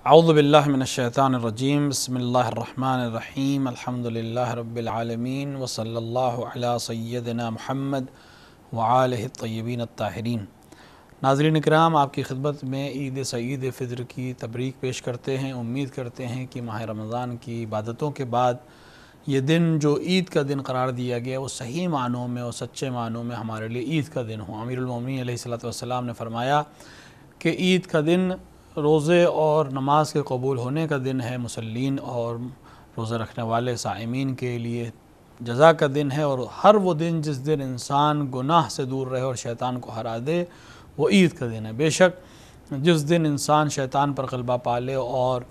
اعوذ باللہ من الشیطان الرجیم بسم اللہ الرحمن الرحیم الحمدللہ رب العالمین وصلی اللہ علی سیدنا محمد وآلہ الطیبین الطاہرین۔ ناظرین اکرام، آپ کی خدمت میں عید سعید فطر کی تبریک پیش کرتے ہیں۔ امید کرتے ہیں کہ ماہ رمضان کی عبادتوں کے بعد یہ دن جو عید کا دن قرار دیا گیا وہ صحیح معنوں میں اور سچے معنوں میں ہمارے لیے عید کا دن ہو۔ امیر المومنین علیہ السلام نے فرمایا کہ عید کا دن روزے اور نماز کے قبول ہونے کا دن ہے، مسلین اور روزہ رکھنے والے صائمین کے لیے جزا کا دن ہے، اور ہر وہ دن جس دن انسان گناہ سے دور رہے اور شیطان کو ہرا دے وہ عید کا دن ہے۔ بے شک جس دن انسان شیطان پر غلبہ پالے اور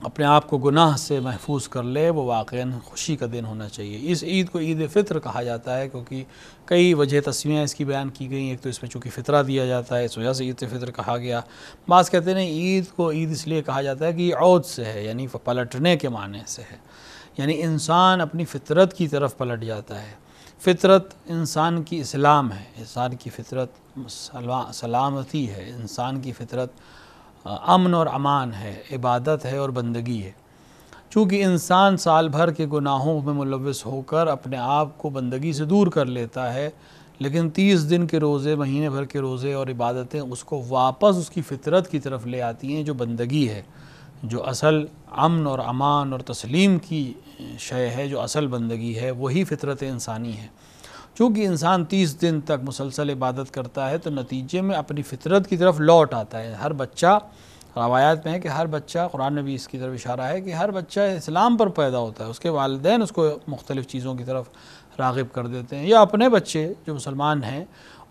اپنے آپ کو گناہ سے محفوظ کر لے وہ واقعاً خوشی کا دن ہونا چاہیے۔ اس عید کو عید فطر کہا جاتا ہے کیونکہ کئی وجہ تسمیاں اس کی بیان کی گئی۔ ایک تو اس میں چونکہ فطرہ دیا جاتا ہے، اس وجہ سے عید فطر کہا گیا۔ بعض کہتے ہیں عید کو عید اس لیے کہا جاتا ہے کہ یہ عود سے ہے، یعنی پلٹنے کے معنی سے ہے، یعنی انسان اپنی فطرت کی طرف پلٹ جاتا ہے۔ فطرت انسان کی اسلام ہے، انسان کی فطرت سلامتی ہے، انسان کی فطرت امن اور امان ہے، عبادت ہے اور بندگی ہے۔ چونکہ انسان سال بھر کے گناہوں میں ملوث ہو کر اپنے آپ کو بندگی سے دور کر لیتا ہے، لیکن 30 دن کے روزے، مہینے بھر کے روزے اور عبادتیں اس کو واپس اس کی فطرت کی طرف لے آتی ہیں جو بندگی ہے، جو اصل امن اور امان اور تسلیم کی شے ہے، جو اصل بندگی ہے، وہی فطرت انسانی ہے۔ چونکہ انسان 30 دن تک مسلسل عبادت کرتا ہے تو نتیجے میں اپنی فطرت کی طرف لوٹ آتا ہے۔ ہر بچہ، روایات میں ہے کہ ہر بچہ، قرآن نے بھی اس کی طرف اشارہ ہے کہ ہر بچہ اسلام پر پیدا ہوتا ہے، اس کے والدین اس کو مختلف چیزوں کی طرف راغب کر دیتے ہیں، یا اپنے بچے جو مسلمان ہیں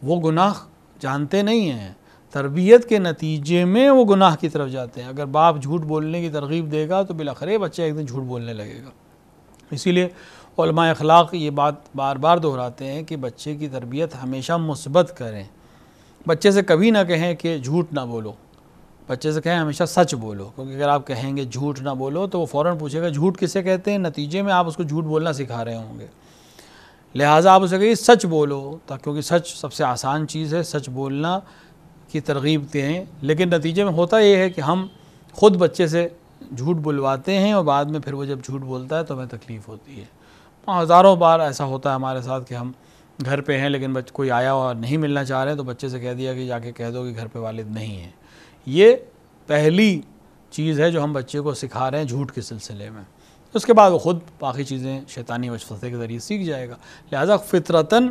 وہ گناہ جانتے نہیں ہیں، تربیت کے نتیجے میں وہ گناہ کی طرف جاتے ہیں۔ اگر باپ جھوٹ بولنے کی ترغیب دے گا تو بالآخر بچہ ایک دن جھوٹ بولنے لگے گا۔ اسی لیے علماء اخلاق یہ بات بار بار دہراتے ہیں کہ بچے کی تربیت ہمیشہ مثبت کریں۔ بچے سے کبھی نہ کہیں کہ جھوٹ نہ بولو، بچے سے کہیں ہمیشہ سچ بولو، کیونکہ اگر آپ کہیں گے جھوٹ نہ بولو تو وہ فوراً پوچھے گا جھوٹ کسے کہتے ہیں، نتیجے میں آپ اس کو جھوٹ بولنا سکھا رہے ہوں گے۔ لہٰذا آپ اسے کہیں سچ بولو، کیونکہ سچ سب سے آسان چیز ہے، سچ بولنا کی ترغیب دیں۔ لیکن نتیجے میں ہوتا یہ ہے کہ ہم خود بچے سے جھوٹ بلواتے ہیں اور بعد میں پھر وہ جب جھوٹ بولتا ہے تو ہمیں تکلیف ہوتی ہے۔ ہزاروں بار ایسا ہوتا ہے ہمارے ساتھ کہ ہم گھر پہ ہیں لیکن کوئی آیا اور نہیں ملنا چاہ رہے ہیں تو بچے سے کہہ دیا کہ جا کے کہہ دو کہ گھر پہ والد نہیں ہیں۔ یہ پہلی چیز ہے جو ہم بچے کو سکھا رہے ہیں جھوٹ کے سلسلے میں۔ اس کے بعد وہ خود باقی چیزیں شیطانی وسوسے کے ذریعے سیکھ جائے گا۔ لہٰذا فطرتاً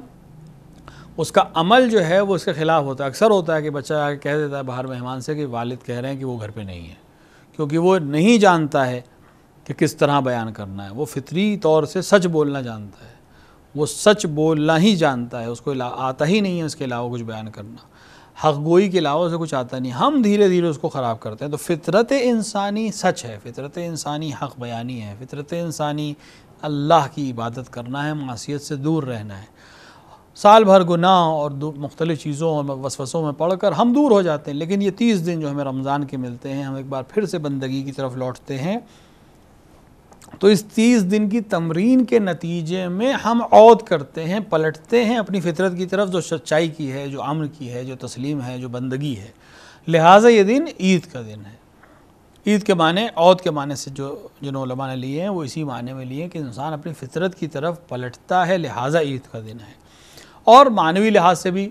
اس کا عمل جو ہے وہ اس کے خلاف ہوتا ہے۔ اکثر ہوتا ہے کہ بچہ آ کے کہہ دیتا ہے باہر مہمان سے کہ والد کہہ رہے ہیں کہ وہ گھر پہ نہیں ہے، کیونکہ وہ نہیں جانتا ہے کہ کس طرح بیان کرنا ہے۔ وہ فطری طور سے سچ بولنا جانتا ہے، وہ سچ بولنا ہی جانتا ہے، اس کو آتا ہی نہیں ہے اس کے علاوہ کچھ بیان کرنا، حق گوئی کے علاوہ سے کچھ آتا نہیں۔ ہم دھیرے دھیرے اس کو خراب کرتے ہیں۔ تو فطرت انسانی سچ ہے، فطرت انسانی حق بیانی ہے، فطرت انسانی اللہ کی عبادت کرنا ہے، معصیت سے دور رہنا ہے۔ سال بھر گناہ اور مختلف چیزوں اور وسوسوں میں پڑھ کر ہم دور ہو جاتے ہیں، لیکن یہ 30 دن جو ہمیں رمضان کے ملتے ہیں ہم ایک بار پھر سے بندگی کی طرف لوٹتے ہیں۔ تو اس 30 دن کی تمرین کے نتیجے میں ہم عود کرتے ہیں، پلٹتے ہیں اپنی فطرت کی طرف جو سچائی کی ہے، جو امن کی ہے، جو تسلیم ہے، جو بندگی ہے۔ لہٰذا یہ دن عید کا دن ہے۔ عید کے معنی، عود کے معنی سے جن علماء نے لیے ہیں وہ اسی معنی میں لیے کہ انسان اپنی فطرت کی طرف پلٹتا ہے، لہٰذا عید کا دن ہے۔ اور معنوی لحاظ سے بھی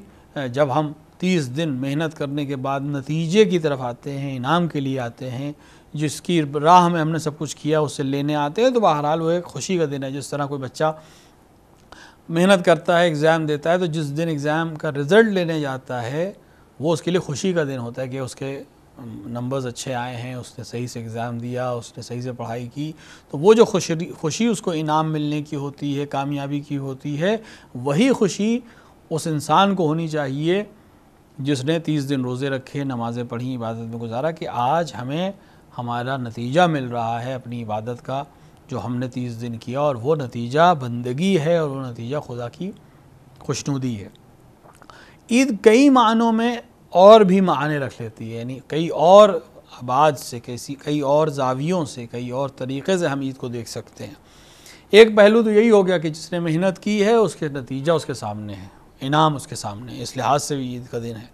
جب ہم 30 دن محنت کرنے کے بعد نتیجے کی طرف آتے ہیں، انعام کے لیے آتے ہیں، جس کی راہ میں ہم نے سب کچھ کیا اس سے لینے آتے ہیں، تو بہرحال وہ ایک خوشی کا دن ہے۔ جس طرح کوئی بچہ محنت کرتا ہے، ایگزام دیتا ہے، تو جس دن ایگزام کا رزلٹ لینے جاتا ہے وہ اس کے لیے خوشی کا دن ہوتا ہے کہ اس کے نمبرز اچھے آئے ہیں، اس نے صحیح سے ایگزام دیا، اس نے صحیح سے پڑھائی کی، تو وہ جو خوشی اس کو انعام ملنے کی ہوتی ہے، کامیابی کی ہوتی ہے، وہی خوشی اس انسان کو ہونی چاہیے جس نے 30 دن روزے رکھے، نمازیں پڑھیں، عبادت میں گزارا، کہ آج ہمیں ہمارا نتیجہ مل رہا ہے اپنی عبادت کا جو ہم نے 30 دن کیا، اور وہ نتیجہ بندگی ہے اور وہ نتیجہ خدا کی خوشنودی ہے۔ عید کئی معنوں میں اور بھی معنی رکھ لیتی ہے، یعنی کئی اور ابعاد سے، کئی اور زاویوں سے، کئی اور طریقے سے ہم عید کو دیکھ سکتے ہیں۔ ایک پہلو تو یہی ہو گیا کہ جس نے محنت کی ہے اس کے نتیجہ اس کے سامنے ہے، انعام اس کے سامنے ہے، اس لحاظ سے بھی عید کا دن ہے۔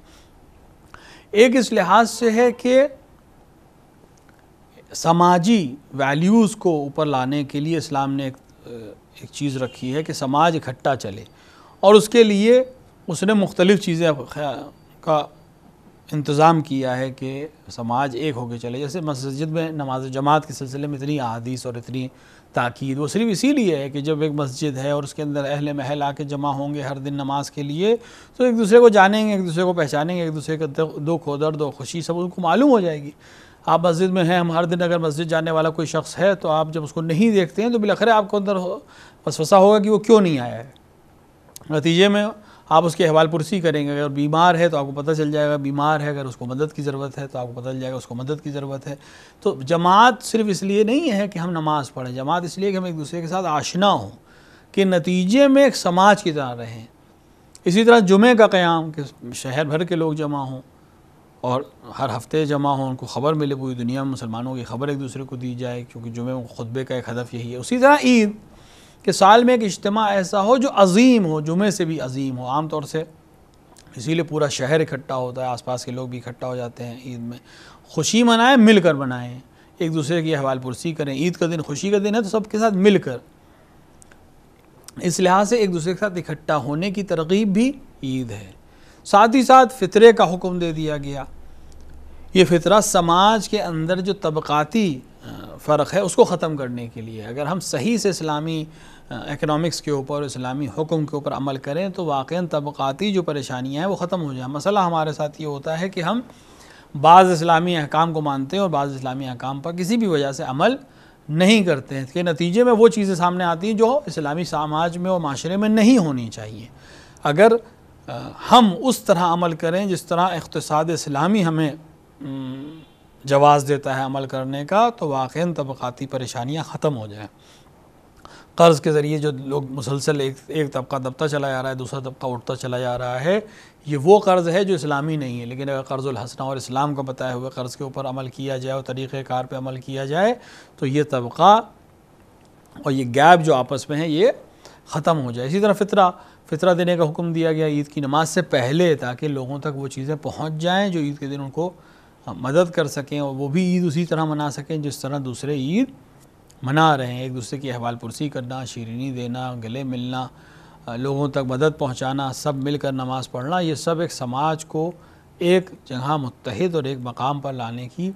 ایک اس لحاظ سے ہے کہ سماجی ویلیوز کو اوپر لانے کے لیے اسلام نے ایک چیز رکھی ہے کہ سماج اکٹھا چلے، اور اس کے لیے اس نے مختلف چیزیں کا انتظام کیا ہے کہ سماج ایک ہو کے چلے۔ جیسے مسجد میں نماز جماعت کے سلسلے میں اتنی احادیث اور اتنی تاکید، وہ صرف اسی لیے ہے کہ جب ایک مسجد ہے اور اس کے اندر اہل محل آ کے جمع ہوں گے ہر دن نماز کے لیے، تو ایک دوسرے کو جانیں گے، ایک دوسرے کو پہچانیں گے، ایک دوسرے کا دکھ و درد و خوشی سب ان کو معلوم ہو جائے گی۔ آپ مسجد میں ہیں، ہم ہر دن اگر مسجد جانے والا کوئی شخص ہے تو آپ جب اس کو نہیں دیکھتے ہیں تو بالآخر آپ کو اندر وسوسہ ہوگا کہ وہ کیوں نہیں آیا ہے۔ نتیجے میں آپ اس کے احوال پرسی کریں گے، اگر بیمار ہے تو آپ کو پتہ چل جائے گا بیمار ہے، اگر اس کو مدد کی ضرورت ہے تو آپ کو پتہ چل جائے گا اس کو مدد کی ضرورت ہے۔ تو جماعت صرف اس لیے نہیں ہے کہ ہم نماز پڑھیں، جماعت اس لیے کہ ہم ایک دوسرے کے ساتھ آشنا ہوں، کہ نتیجے میں ایک سماج کی طرح رہیں۔ اسی طرح جمعے کا قیام کہ شہر بھر کے لوگ جمع ہوں اور ہر ہفتے جمع ہوں، ان کو خبر ملے، پوری دنیا میں مسلمانوں کی خبر ایک دوسرے کو دی جائے، کیونکہ جمعے خطبے کا ایک ہدف یہی ہے۔ اسی طرح عید کہ سال میں ایک اجتماع ایسا ہو جو عظیم ہو، جمعے سے بھی عظیم ہو۔ عام طور سے اسی لیے پورا شہر اکٹھا ہوتا ہے، آس پاس کے لوگ بھی اکٹھا ہو جاتے ہیں عید میں۔ خوشی منائیں، مل کر منائیں، ایک دوسرے کی احوال پرسی کریں۔ عید کا دن خوشی کا دن ہے تو سب کے ساتھ مل کر، اس لحاظ سے ایک دوسرے کے ساتھ اکٹھا ہونے کی ترغیب بھی عید ہے۔ ساتھ ہی ساتھ فطرے کا حکم دے دیا گیا۔ یہ فطرہ سماج کے اندر جو طبقاتی فرق ہے اس کو ختم کرنے کے لیے، اگر ہم صحیح سے اسلامی اکنامکس کے اوپر، اسلامی حکم کے اوپر عمل کریں تو واقعاً طبقاتی جو پریشانیاں ہیں وہ ختم ہو جائیں۔ مسئلہ ہمارے ساتھ یہ ہوتا ہے کہ ہم بعض اسلامی احکام کو مانتے ہیں اور بعض اسلامی احکام پر کسی بھی وجہ سے عمل نہیں کرتے ہیں، کہ نتیجے میں وہ چیزیں سامنے آتی ہیں جو اسلامی سماج میں اور معاشرے میں نہیں ہونی چاہیے۔ اگر ہم اس طرح عمل کریں جس طرح اقتصاد اسلامی ہمیں جواز دیتا ہے عمل کرنے کا، تو واقعاً طبقاتی پریشانیاں ختم ہو جائیں۔ قرض کے ذریعے جو لوگ مسلسل ایک طبقہ دبتا چلا جا رہا ہے، دوسرا طبقہ اٹھتا چلا جا رہا ہے، یہ وہ قرض ہے جو اسلامی نہیں ہے۔ لیکن اگر قرض الحسنہ اور اسلام کا بتائے ہوئے قرض کے اوپر عمل کیا جائے اور طریقہ کار پہ عمل کیا جائے تو یہ طبقہ اور یہ گیپ جو آپس میں ہے یہ ختم ہو جائے۔ اسی طرح فطرہ دینے کا حکم دیا گیا عید کی نماز سے پہلے، تاکہ لوگوں تک وہ چیزیں پہنچ جائیں جو عید کے دن ان کو مدد کر سکیں، اور وہ بھی عید اسی طرح منا سکیں جس طرح دوسرے عید منا رہے ہیں۔ ایک دوسرے کی احوال پرسی کرنا، شیرینی دینا، گلے ملنا، لوگوں تک مدد پہنچانا، سب مل کر نماز پڑھنا، یہ سب ایک سماج کو ایک جگہ متحد اور ایک مقام پر لانے کی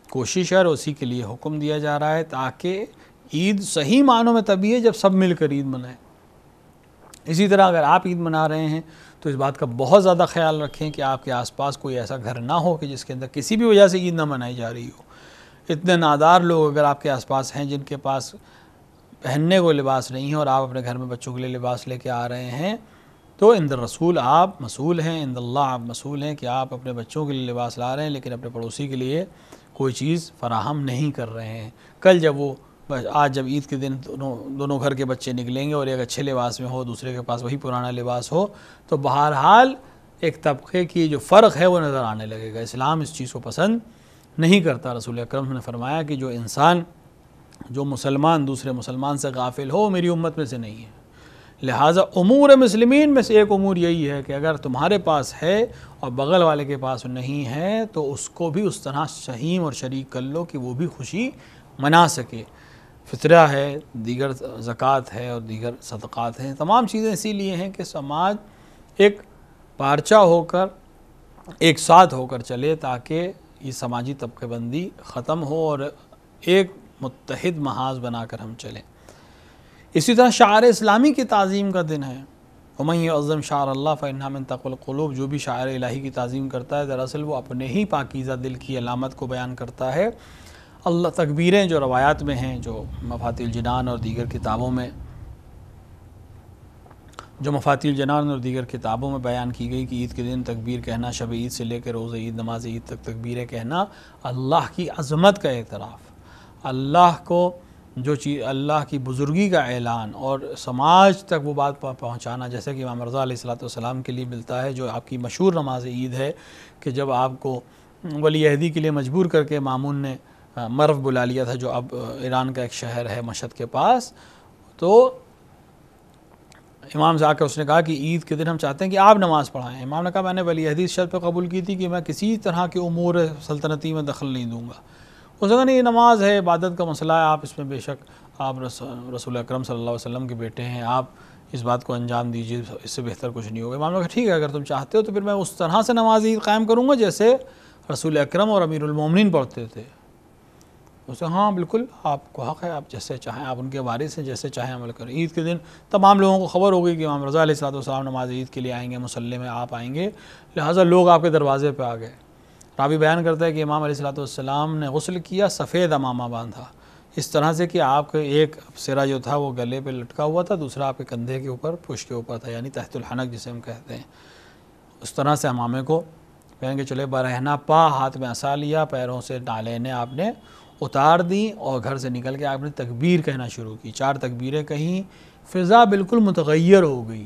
کوشش ہے، اور اسی کے لیے حکم دیا جا رہا ہے، تاکہ عید صحیح معنوں میں تبھی ہے جب سب مل کر عید منائیں۔ اسی طرح اگر آپ عید منا رہے ہیں تو اس بات کا بہت زیادہ خیال رکھیں کہ آپ کے آس پاس کوئی ایسا گھر نہ ہو کہ جس کے اندر کسی بھی وجہ سے عید نہ منائی جا رہی ہو۔ اتنے نادار لوگ اگر آپ کے آس پاس ہیں جن کے پاس پہننے کو لباس نہیں ہے اور آپ اپنے گھر میں بچوں کے لیے لباس لے کے آ رہے ہیں، تو عند الرسول آپ مسئول ہیں، عند اللہ آپ مسئول ہیں کہ آپ اپنے بچوں کے لیے لباس لا رہے ہیں لیکن اپنے پڑوسی کے لیے کوئی چیز فراہم نہیں کر رہے ہیں۔ کل آج جب عید کے دن دونوں گھر کے بچے نکلیں گے اور ایک اچھے لباس میں ہو، دوسرے کے پاس وہی پرانا لباس ہو، تو بہرحال ایک طبقے کی جو فرق ہے وہ نظر آنے لگے گا۔ اسلام اس چیز کو پسند نہیں کرتا۔ رسول اکرم نے فرمایا کہ جو مسلمان دوسرے مسلمان سے غافل ہو میری امت میں سے نہیں ہے۔ لہٰذا امور مسلمین میں سے ایک امور یہی ہے کہ اگر تمہارے پاس ہے اور بغل والے کے پاس نہیں ہے تو اس کو بھی اس طرح شہیم اور شریک کر لو کہ وہ بھی خوشی منا سکے۔ فطرہ ہے، دیگر زکوٰۃ ہے اور دیگر صدقات ہیں، تمام چیزیں اسی لیے ہیں کہ سماج ایک پارچہ ہو کر ایک ساتھ ہو کر چلے، تاکہ یہ سماجی طبقہ بندی ختم ہو اور ایک متحد محاذ بنا کر ہم چلیں۔ اسی طرح شعائر اسلامی کی تعظیم کا دن ہے۔ وَمَن يُعَظِّمْ شَعَائِرَ اللَّهِ فَإِنَّهَا مِن تَقْوَى الْقُلُوبِ، جو بھی شاعر الہی کی تعظیم کرتا ہے دراصل وہ اپنے ہی پاکیزہ دل کی علامت کو بیان کرتا ہے۔ اللہ تکبیریں جو روایات میں ہیں، جو مفاتیح الجنان اور دیگر کتابوں میں بیان کی گئی کہ عید کے دن تکبیر کہنا، شب عید سے لے کے روز عید، نماز عید تک تکبیریں کہنا اللہ کی عظمت کا اعتراف، اللہ کی بزرگی کا اعلان اور سماج تک وہ بات پہنچانا، جیسے کہ امام رضا علیہ السلام کے لیے ملتا ہے، جو آپ کی مشہور نماز عید ہے کہ جب آپ کو ولی عہدی کے لیے مجبور کر کے مامون نے مرو بلا لیا تھا، جو اب ایران کا ایک شہر ہے مشہد کے پاس، تو امام سے آ کر اس نے کہا کہ عید کے دن ہم چاہتے ہیں کہ آپ نماز پڑھائیں۔ امام نے کہا میں نے ولی عہدی اس شرط پہ قبول کی تھی کہ میں کسی طرح کے امور سلطنتی میں دخل نہیں دوں گا۔ اس نے کہا نہیں یہ نماز ہے، عبادت کا مسئلہ ہے، آپ اس میں بے شک آپ رسول اکرم صلی اللہ علیہ وسلم کے بیٹے ہیں، آپ اس بات کو انجام دیجیے، اس سے بہتر کچھ نہیں ہوگا۔ امام نے کہا ٹھیک ہے اگر تم چاہتے ہو تو پھر میں اس طرح سے نماز عید قائم کروں گا جیسے رسول اکرم اور امیر المومنین پڑھتے تھے۔ اس نے ہاں بالکل آپ کو حق ہے، آپ جیسے چاہیں، آپ ان کے وارث ہیں، جیسے چاہیں عمل کریں۔ عید کے دن تمام لوگوں کو خبر ہو گئی کہ امام رضا علیہ السلام نماز عید کے لیے آئیں گے، مصلی میں آپ آئیں گے، لہٰذا لوگ آپ کے دروازے پہ آ گئے۔ راوی بیان کرتا ہے کہ امام علیہ السلام نے غسل کیا، سفید امامہ باندھا، اس طرح سے کہ آپ کا ایک سرا جو تھا وہ گلے پہ لٹکا ہوا تھا، دوسرا آپ کے کندھے کے اوپر، پشت کے اوپر تھا، یعنی تحت الحنک جسے ہم کہتے ہیں۔ اس طرح سے امامے کو پہن کے چلے، برہنہ پا، ہاتھ میں عصا لیا، پیروں سے نالینیں آپ نے اتار دیں اور گھر سے نکل کے آپ نے تکبیر کہنا شروع کی، 4 تکبیریں کہیں، فضا بالکل متغیر ہو گئی۔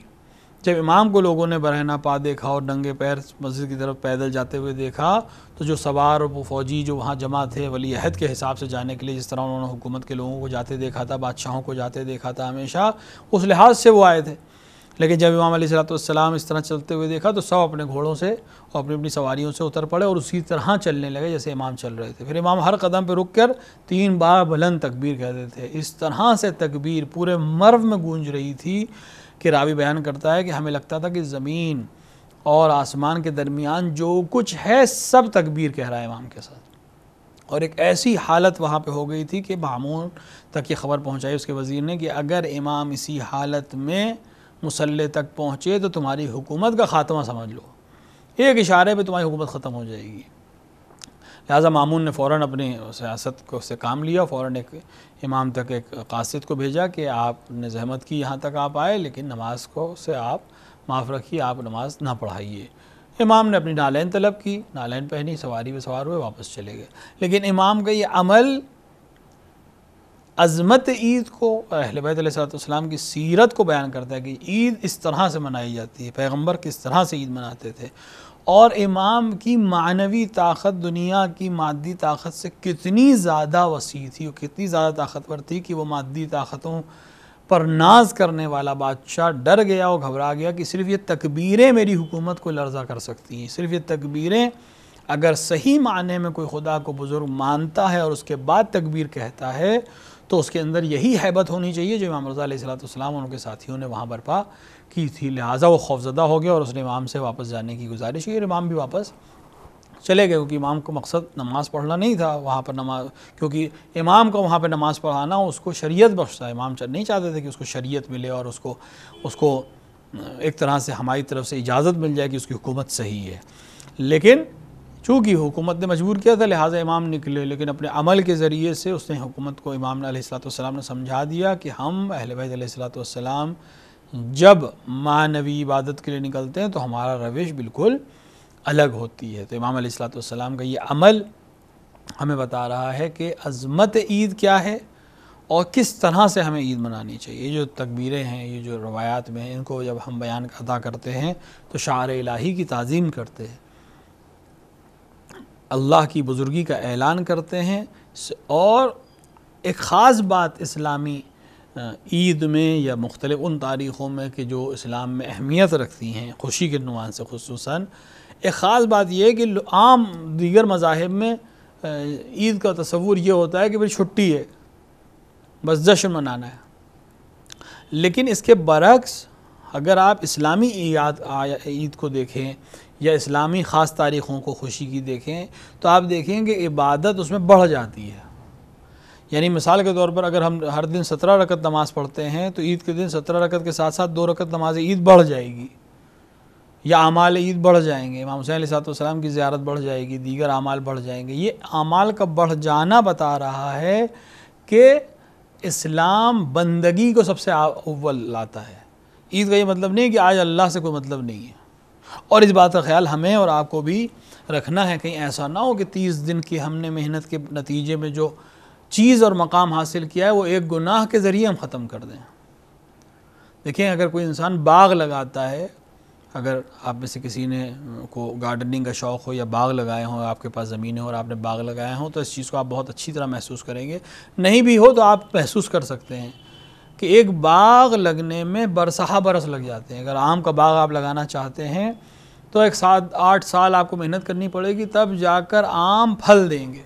جب امام کو لوگوں نے برہنہ پا دیکھا اور ننگے پیر مسجد کی طرف پیدل جاتے ہوئے دیکھا تو جو سوار اور فوجی جو وہاں جمع تھے ولی عہد کے حساب سے جانے کے لیے، جس طرح انہوں نے حکومت کے لوگوں کو جاتے دیکھا تھا، بادشاہوں کو جاتے دیکھا تھا ہمیشہ، اس لحاظ سے وہ آئے تھے۔ لیکن جب امام علیہ السلام اس طرح چلتے ہوئے دیکھا تو سب اپنے گھوڑوں سے اور اپنی سواریوں سے اتر پڑے اور اسی طرح چلنے لگے جیسے امام چل رہے تھے۔ پھر امام ہر قدم پہ رک کر 3 بار بلند تکبیر کہتے تھے۔ اس طرح سے تکبیر پورے مرو میں گونج رہی تھی کہ راوی بیان کرتا ہے کہ ہمیں لگتا تھا کہ زمین اور آسمان کے درمیان جو کچھ ہے سب تکبیر کہہ رہا ہے امام کے ساتھ۔ اور ایک ایسی حالت وہاں پہ ہو گئی تھی کہ مامون تک یہ خبر پہنچائی اس کے وزیر نے کہ اگر امام اسی حالت میں مصلی تک پہنچے تو تمہاری حکومت کا خاتمہ سمجھ لو، ایک اشارے پہ تمہاری حکومت ختم ہو جائے گی۔ لہٰذا مامون نے فوراً اپنی سیاست کو سے کام لیا، فوراً ایک امام تک ایک قاصد کو بھیجا کہ آپ نے زحمت کی یہاں تک آپ آئے، لیکن نماز کو سے آپ معاف رکھیے، آپ نماز نہ پڑھائیے۔ امام نے اپنی نالین طلب کی، نالین پہنی، سواری پہ سوار ہوئے، واپس چلے گئے۔ لیکن امام کا یہ عمل عظمت عید کو، اہل بیت علیہ السلام کی سیرت کو بیان کرتا ہے کہ عید اس طرح سے منائی جاتی ہے، پیغمبر کس طرح سے عید مناتے تھے، اور امام کی معنوی طاقت دنیا کی مادی طاقت سے کتنی زیادہ وسیع تھی اور کتنی زیادہ طاقتور تھی کہ وہ مادی طاقتوں پر ناز کرنے والا بادشاہ ڈر گیا اور گھبرا گیا کہ صرف یہ تکبیریں میری حکومت کو لرزہ کر سکتی ہیں، صرف یہ تکبیریں، اگر صحیح معنی میں کوئی خدا کو بزرگ مانتا ہے اور اس کے بعد تکبیر کہتا ہے تو اس کے اندر یہی ہیبت ہونی چاہیے جو امام رضا علیہ السلام اور ان کے ساتھیوں نے وہاں برپا کی تھی۔ لہٰذا وہ خوفزدہ ہو گیا اور اس نے امام سے واپس جانے کی گزارش کی اور امام بھی واپس چلے گئے، کیونکہ امام کو مقصد نماز پڑھنا نہیں تھا وہاں پر، کیونکہ امام کو وہاں پہ نماز پڑھانا اس کو شریعت بخشتا ہے، امام نہیں چاہتے تھے کہ اس کو شریعت ملے اور اس کو ایک طرح سے ہماری طرف سے اجازت مل جائے کہ اس کی حکومت صحیح ہے۔ لیکن چونکہ حکومت نے مجبور کیا تھا لہٰذا امام نکلے، لیکن اپنے عمل کے ذریعے سے اس نے حکومت کو، امام علیہ السلام نے سمجھا دیا کہ ہم اہل بیت علیہ السلام جب معنوی عبادت کے لیے نکلتے ہیں تو ہمارا روش بالکل الگ ہوتی ہے۔ تو امام علیہ السلام کا یہ عمل ہمیں بتا رہا ہے کہ عظمت عید کیا ہے اور کس طرح سے ہمیں عید منانی چاہیے۔ یہ جو تکبیریں ہیں، یہ جو روایات میں ہیں، ان کو جب ہم بیان ادا کرتے ہیں تو شعائر الہی کی تعظیم کرتے ہیں، اللہ کی بزرگی کا اعلان کرتے ہیں، اور ایک خاص بات اسلامی عید میں یا مختلف ان تاریخوں میں کہ جو اسلام میں اہمیت رکھتی ہیں خوشی کے عنوان سے، خصوصاً ایک خاص بات یہ ہے کہ عام دیگر مذاہب میں عید کا تصور یہ ہوتا ہے کہ بھئی چھٹی ہے، بس جشن منانا ہے۔ لیکن اس کے برعکس اگر آپ اسلامی عید کو دیکھیں یا اسلامی خاص تاریخوں کو خوشی کی دیکھیں تو آپ دیکھیں کہ عبادت اس میں بڑھ جاتی ہے۔ یعنی مثال کے طور پر اگر ہم ہر دن 17 رکعت نماز پڑھتے ہیں تو عید کے دن 17 رکعت کے ساتھ ساتھ 2 رکعت نماز عید بڑھ جائے گی، یا اعمال عید بڑھ جائیں گے، امام حسین علیہ السلام کی زیارت بڑھ جائے گی، دیگر اعمال بڑھ جائیں گے۔ یہ اعمال کا بڑھ جانا بتا رہا ہے کہ اسلام بندگی کو سب سے اول لاتا ہے۔ عید کا یہ مطلب نہیں کہ آج اللہ سے کوئی مطلب نہیں ہے، اور اس بات کا خیال ہمیں اور آپ کو بھی رکھنا ہے، کہیں ایسا نہ ہو کہ 30 دن کی ہم نے محنت کے نتیجے میں جو چیز اور مقام حاصل کیا ہے وہ ایک گناہ کے ذریعے ہم ختم کر دیں۔ دیکھیں اگر کوئی انسان باغ لگاتا ہے، اگر آپ میں سے کسی نے کو گارڈننگ کا شوق ہو یا باغ لگائے ہوں، آپ کے پاس زمینیں اور آپ نے باغ لگائے ہوں، تو اس چیز کو آپ بہت اچھی طرح محسوس کریں گے۔ نہیں بھی ہو تو آپ محسوس کر سکتے ہیں کہ ایک باغ لگنے میں برسہ برس لگ جاتے ہیں۔ اگر آم کا باغ آپ لگانا چاہتے ہیں تو 8 سال آپ کو محنت کرنی پڑے گی، تب جا کر آم پھل دیں گے،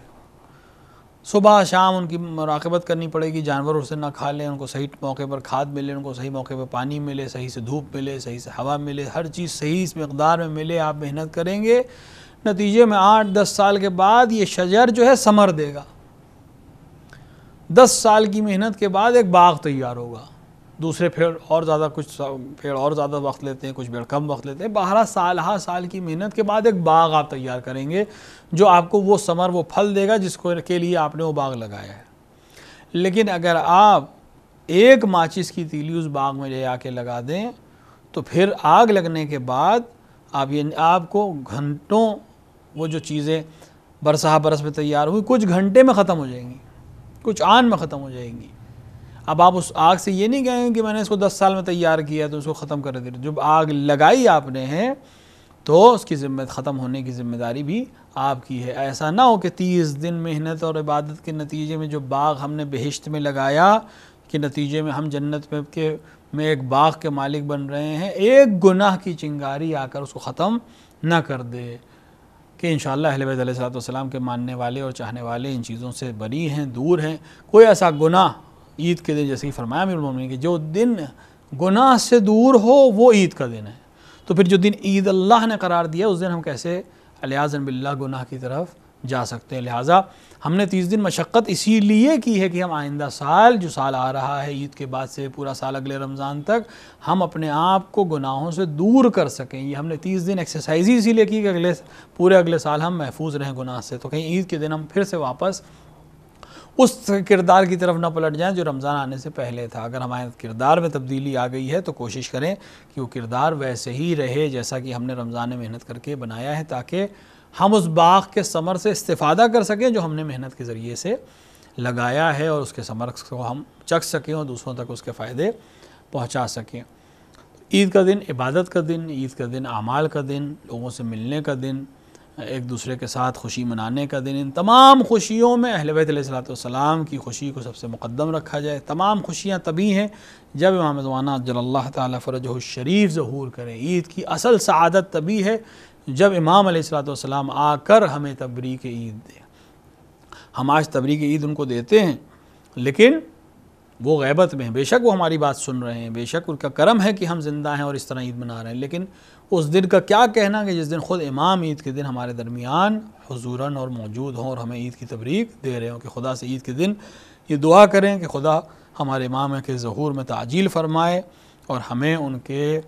صبح شام ان کی مراقبت کرنی پڑے گی، جانور اسے نہ کھا لیں، ان کو صحیح موقع پر کھاد ملے، ان کو صحیح موقع پہ پانی ملے، صحیح سے دھوپ ملے، صحیح سے ہوا ملے، ہر چیز صحیح اس مقدار میں ملے. آپ محنت کریں گے، نتیجے میں 8-10 سال کے بعد یہ شجر جو ہے ثمر دے گا. 10 سال کی محنت کے بعد ایک باغ تیار ہوگا. دوسرے پیڑ اور زیادہ، کچھ پیڑ اور زیادہ وقت لیتے ہیں، کچھ پیڑ کم وقت لیتے ہیں. 12 سال کی محنت کے بعد ایک باغ آپ تیار کریں گے جو آپ کو وہ ثمر، وہ پھل دے گا جس کے لیے آپ نے وہ باغ لگایا ہے. لیکن اگر آپ ایک ماچس کی تیلی اس باغ میں لے آ کے لگا دیں تو پھر آگ لگنے کے بعد آپ کو گھنٹوں وہ جو چیزیں برسہ برس میں تیار ہوئی کچھ گھنٹے میں ختم ہو جائیں گی، کچھ آن میں ختم ہو جائیں گی. اب آپ اس آگ سے یہ نہیں کہیں گے کہ میں نے اس کو 10 سال میں تیار کیا تو اس کو ختم کر دیں. جب آگ لگائی آپ نے ہے تو اس کی ختم ہونے کی ذمہ داری بھی آپ کی ہے. ایسا نہ ہو کہ 30 دن محنت اور عبادت کے نتیجے میں جو باغ ہم نے بہشت میں لگایا کہ نتیجے میں ہم جنت میں ایک باغ کے مالک بن رہے ہیں، ایک گناہ کی چنگاری آ کر اس کو ختم نہ کر دے. کہ انشاءاللہ اہل بیت علیہ السلام کے ماننے والے اور چاہنے والے ان چیزوں سے بری ہیں، دور ہیں. کوئی ایسا گناہ عید کے دن، جیسے کہ فرمایا امیر المومنین کہ جو دن گناہ سے دور ہو وہ عید کا دن ہے. تو پھر جو دن عید اللہ نے قرار دیا اس دن ہم کیسے علیاذ باللہ گناہ کی طرف جا سکتے ہیں؟ لہٰذا ہم نے 30 دن مشقت اسی لیے کی ہے کہ ہم آئندہ سال، جو سال آ رہا ہے عید کے بعد سے پورا سال اگلے رمضان تک، ہم اپنے آپ کو گناہوں سے دور کر سکیں. یہ ہم نے 30 دن ایکسرسائز ہی اسی لیے کی کہ پورے اگلے سال ہم محفوظ رہیں گناہ سے. تو کہیں عید کے دن ہم پھر سے واپس اس کردار کی طرف نہ پلٹ جائیں جو رمضان آنے سے پہلے تھا. اگر ہمارے کردار میں تبدیلی آ گئی ہے تو کوشش کریں کہ وہ کردار ویسے ہی رہے جیسا کہ ہم نے رمضان میں محنت کر کے بنایا ہے، تاکہ ہم اس باغ کے ثمر سے استفادہ کر سکیں جو ہم نے محنت کے ذریعے سے لگایا ہے، اور اس کے ثمر کو ہم چکھ سکیں اور دوسروں تک اس کے فائدے پہنچا سکیں. عید کا دن عبادت کا دن، عید کا دن اعمال کا دن، لوگوں سے ملنے کا دن، ایک دوسرے کے ساتھ خوشی منانے کا دن. ان تمام خوشیوں میں اہل بیت علیہ السلام کی خوشی کو سب سے مقدم رکھا جائے. تمام خوشیاں تبھی ہیں جب امام زمانہ عجل اللہ تعالیٰ فرجہ الشریف ظہور کریں. عید کی اصل سعادت تبھی ہے جب امام علیہ السلام آ کر ہمیں تبریک عید دیں. ہم آج تبریک عید ان کو دیتے ہیں لیکن وہ غیبت میں ہیں. بے شک وہ ہماری بات سن رہے ہیں، بے شک ان کا کرم ہے کہ ہم زندہ ہیں اور اس طرح عید منا رہے ہیں، لیکن اس دن کا کیا کہنا کہ جس دن خود امام عید کے دن ہمارے درمیان حضوراً اور موجود ہوں اور ہمیں عید کی تبریک دے رہے ہوں. کہ خدا سے عید کے دن یہ دعا کریں کہ خدا ہمارے امام کے ظہور میں تعجیل فرمائے اور ہمیں ان کے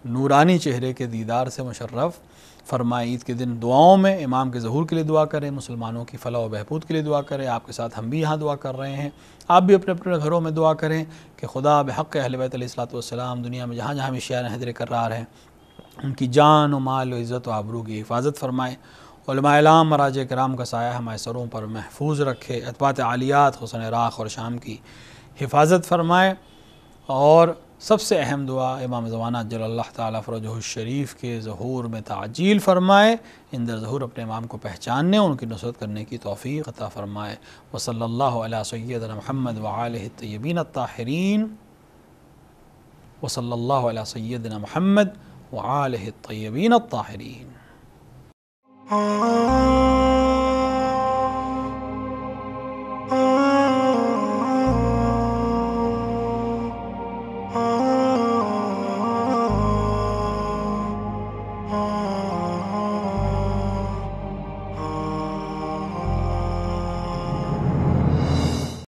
نورانی چہرے کے دیدار سے مشرف فرمائے. عید کے دن دعاؤں میں امام کے ظہور کے لیے دعا کریں، مسلمانوں کی فلاح و بہبود کے لیے دعا کریں. آپ کے ساتھ ہم بھی یہاں دعا کر رہے ہیں، آپ بھی اپنے اپنے گھروں میں دعا کریں کہ خدا بحق اہل بیت علیہ السلام دنیا میں جہاں جہاں بھی شیعہ حیدر کرار ہیں ان کی جان و مال و عزت و آبرو کی حفاظت فرمائے. علماء اعلام مراجع کرام کا سایہ ہمارے سروں پر محفوظ رکھے. اتباعِ عالیات حسن عراق اور شام کی حفاظت فرمائے. اور سب سے اہم دعا امام زمانہ عجل اللہ تعالیٰ فرجہ الشریف کے ظہور میں تعجیل فرمائے. اندر ظہور اپنے امام کو پہچاننے اور ان کی نصرت کرنے کی توفیق عطا فرمائے. وصلی اللہ علی سیدنا محمد وآلہ الطیبین الطاہرین. وصلی اللہ علی سیدنا محمد وآلہ الطیبین الطاہرین.